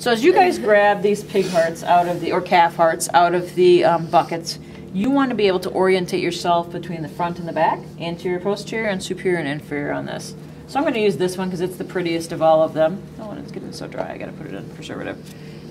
So as you guys grab these pig hearts out of the, or calf hearts out of the buckets, you want to be able to orientate yourself between the front and the back, anterior, posterior, and superior and inferior on this. So I'm going to use this one because it's the prettiest of all of them. Oh, and it's getting so dry, I got to put it in preservative.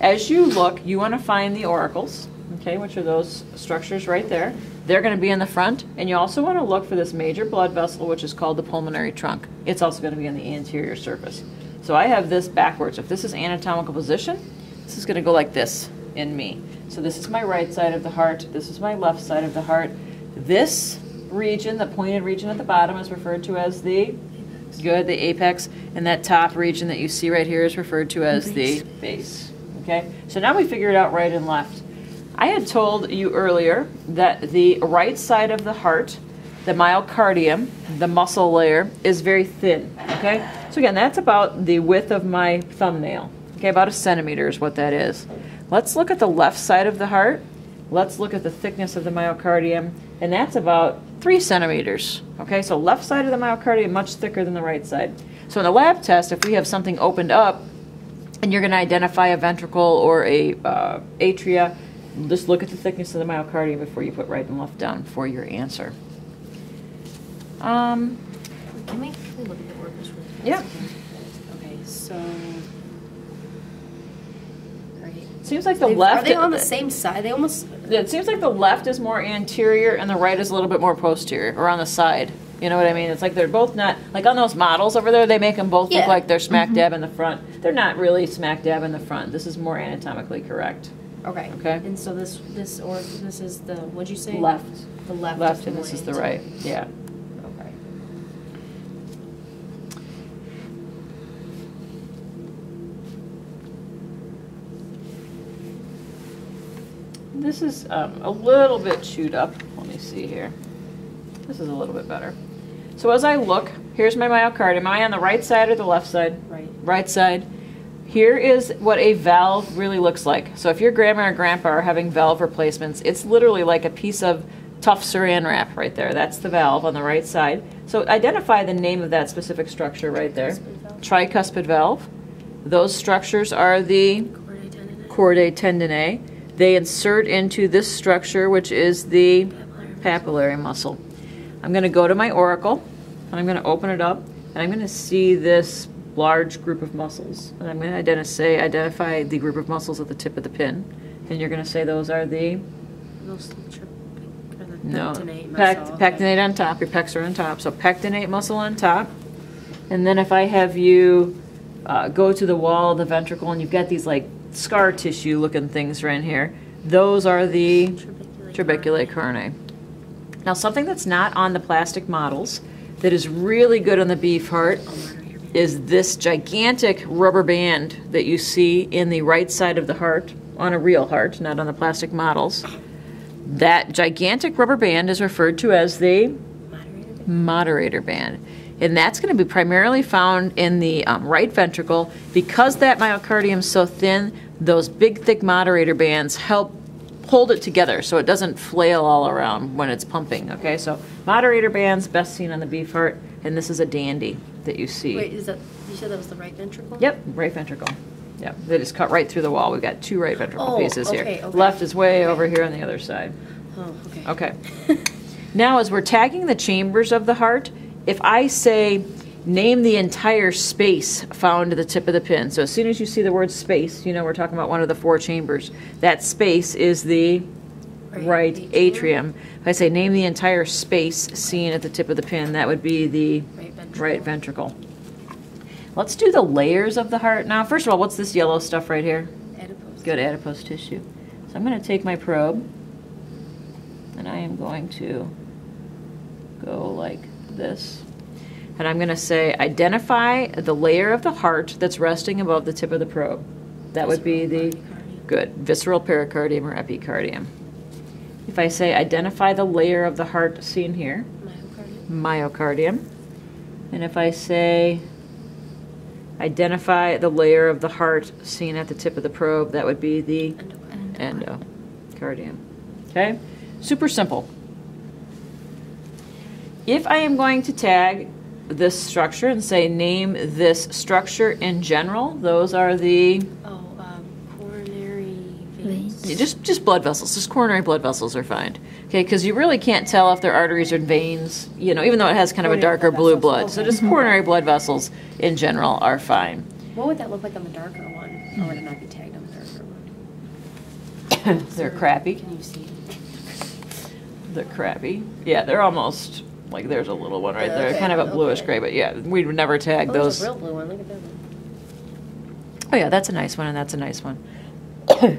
As you look, you want to find the auricles, okay, which are those structures right there. They're going to be in the front, and you also want to look for this major blood vessel, which is called the pulmonary trunk. It's also going to be on the anterior surface. So I have this backwards. If this is anatomical position, this is going to go like this in me. So this is my right side of the heart. This is my left side of the heart. This region, the pointed region at the bottom, is referred to as the the apex, and that top region that you see right here is referred to as the base. Okay, so now we figured out right and left. I had told you earlier that the right side of the heart, the myocardium, the muscle layer, is very thin. Okay, so again, that's about the width of my thumbnail. Okay, about 1 centimeter is what that is. Let's look at the left side of the heart. Let's look at the thickness of the myocardium, and that's about 3 centimeters. Okay, so left side of the myocardium much thicker than the right side. So in a lab test, if we have something opened up, and you're going to identify a ventricle or a atria, just look at the thickness of the myocardium before you put right and left down for your answer. Can we look at the organs really fast? Yeah. Okay, so. Seems like the left. Are they on the same side? They almost. It seems like the left is more anterior and the right is a little bit more posterior, or on the side. You know what I mean? It's like they're both not, like on those models over there, they make them both look like they're smack dab in the front. They're not really smack dab in the front. This is more anatomically correct. Okay. Okay. And so this is the, what'd you say? Left. The left. Left, and this is the right. Yeah. Okay. This is a little bit chewed up. Let me see here. This is a little bit better. So as I look, here's my myocardium. Am I on the right side or the left side? Right. Right side. Here is what a valve really looks like. So if your grandma or grandpa are having valve replacements, it's literally like a piece of tough saran wrap right there. That's the valve on the right side. So identify the name of that specific structure right there. Tricuspid valve. Those structures are the chordae tendineae. They insert into this structure, which is the papillary muscle. I'm going to go to my auricle, and I'm going to open it up, and I'm going to see this large group of muscles. And I'm going to identify the group of muscles at the tip of the pin. And you're going to say those are the... Pectinate on top. Your pecs are on top. So pectinate muscle on top. And then if I have you go to the wall of the ventricle, and you've got these like scar tissue looking things right in here, those are the trabeculae coronae. Now something that's not on the plastic models that is really good on the beef heart is this gigantic rubber band that you see in the right side of the heart, on a real heart, not on the plastic models. That gigantic rubber band is referred to as the moderator band. And that's going to be primarily found in the right ventricle. Because that myocardium is so thin, those big, thick moderator bands help hold it together so it doesn't flail all around when it's pumping. Okay, so moderator bands best seen on the beef heart, and this is a dandy that you see. Wait, is that, you said that was the right ventricle? Yep, right ventricle. Yeah, they just cut right through the wall. We've got 2 right ventricle pieces here. Okay. Left is way over here on the other side. Oh, okay. Okay. Now, as we're tagging the chambers of the heart, if I say, name the entire space found at the tip of the pin. So as soon as you see the word space, you know we're talking about one of the 4 chambers. That space is the right atrium. If I say, name the entire space seen at the tip of the pin, that would be the right ventricle. Let's do the layers of the heart now. First of all, what's this yellow stuff right here? Adipose. Good, adipose tissue. So I'm going to take my probe, and I am going to go like this. And I'm going to say, identify the layer of the heart that's resting above the tip of the probe. That would be the, good, visceral pericardium or epicardium. If I say, identify the layer of the heart seen here, myocardium. And if I say, identify the layer of the heart seen at the tip of the probe, that would be the endocardium. Okay? Super simple. If I am going to tag this structure and say, name this structure in general, those are the Veins. Yeah, just blood vessels, just coronary blood vessels are fine. Okay, because you really can't tell if they're arteries or veins, you know, even though it has kind of a Coronary darker blood blue vessels, blood. So okay. just coronary blood vessels in general are fine. What would that look like on the darker one? Or would it not be tagged on the darker one? They're crappy. Can you see? They're crappy. Yeah, they're almost like there's a little one right there, Okay, kind of a bluish okay. gray, but yeah, we would never tag Oh, those. there's a real blue one. Look at that one. Oh yeah, that's a nice one, and that's a nice one.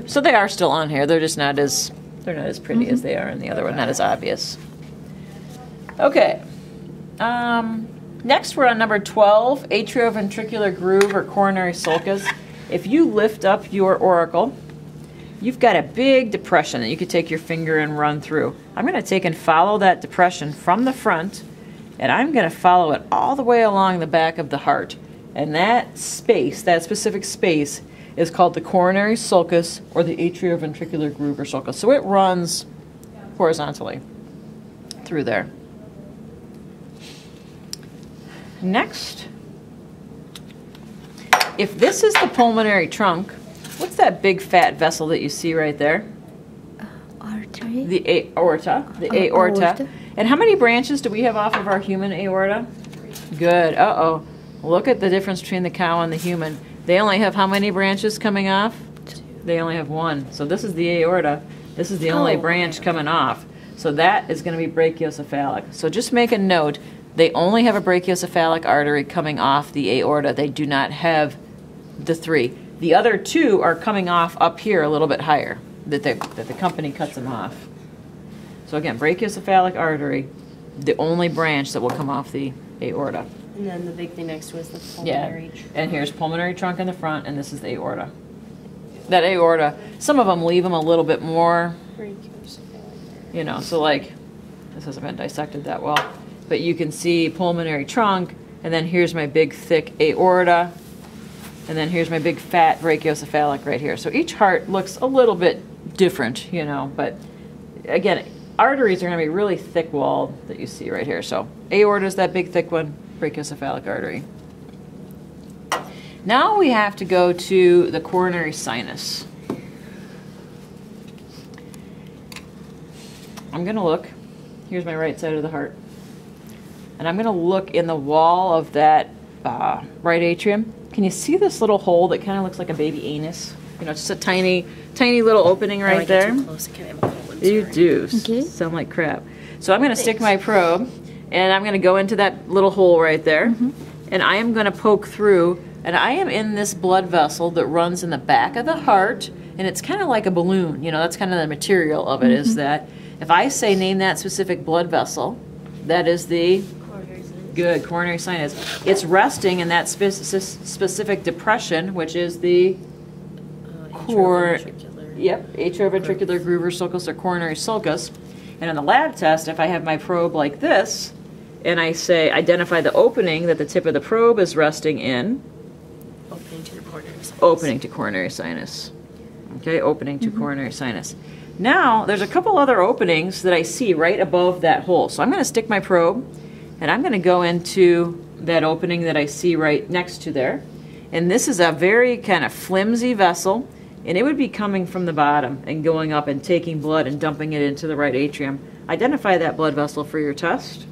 So they are still on here. They're just not as pretty as they are in the other one. Not as obvious. Okay. Next, we're on number 12, atrioventricular groove or coronary sulcus. If you lift up your auricle, you've got a big depression that you could take your finger and run through. I'm going to take and follow that depression from the front, and I'm going to follow it all the way along the back of the heart. And that space, that specific space, is called the coronary sulcus or the atrioventricular groove or sulcus. So it runs horizontally through there. Next, if this is the pulmonary trunk, what's that big fat vessel that you see right there? Artery. The aorta. The aorta. Aorta. And how many branches do we have off of our human aorta? Good. Uh-oh. Look at the difference between the cow and the human. They only have how many branches coming off? They only have one. So this is the aorta. This is the only Oh, branch okay. coming off. So that is going to be brachiocephalic. So just make a note. They only have a brachiocephalic artery coming off the aorta. They do not have the three. The other two are coming off up here a little bit higher, that the company cuts them off. So again, brachiocephalic artery, the only branch that will come off the aorta. And then the big thing next to it is the Yeah, pulmonary. and here's pulmonary trunk in the front, and this is the aorta. That aorta, some of them leave them a little bit more, you know, so like, this hasn't been dissected that well, but you can see pulmonary trunk, and then here's my big thick aorta, and then here's my big fat brachiocephalic right here. So each heart looks a little bit different, you know, but again, arteries are going to be really thick walled that you see right here. So aorta is that big thick one, brachiocephalic artery. Now we have to go to the coronary sinus. I'm going to look, here's my right side of the heart, and I'm going to look in the wall of that right atrium. Can you see this little hole that kind of looks like a baby anus? You know, just a tiny, tiny little opening Oh, right I get there. too close. I can't have a cold one, You sorry. do. Okay. Sound like crap. So I'm going to stick my probe, and I'm going to go into that little hole right there, and I am going to poke through, and I am in this blood vessel that runs in the back of the heart, and it's kind of like a balloon. You know, that's kind of the material of it, is that if I say name that specific blood vessel, that is the good coronary sinus. It's resting in that specific depression, which is the Atrioventricular. Yep, atrioventricular groove or sulcus or coronary sulcus. And on the lab test, if I have my probe like this, and I say identify the opening that the tip of the probe is resting in, Opening to the coronary sinus. opening to coronary sinus. Okay, opening to coronary sinus. Now, there's a couple other openings that I see right above that hole. So I'm going to stick my probe, and I'm going to go into that opening that I see right next to there. And this is a very kind of flimsy vessel, and it would be coming from the bottom and going up and taking blood and dumping it into the right atrium. Identify that blood vessel for your test.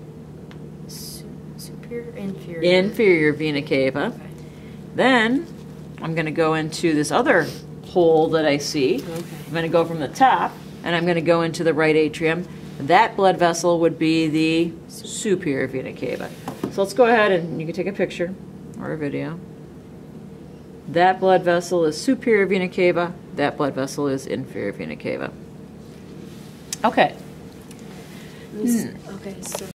Superior, inferior. Inferior vena cava. Okay. Then I'm going to go into this other hole that I see. Okay. I'm going to go from the top, and I'm going to go into the right atrium. That blood vessel would be the superior vena cava. So let's go ahead and you can take a picture or a video. That blood vessel is superior vena cava. That blood vessel is inferior vena cava. Okay. Okay, so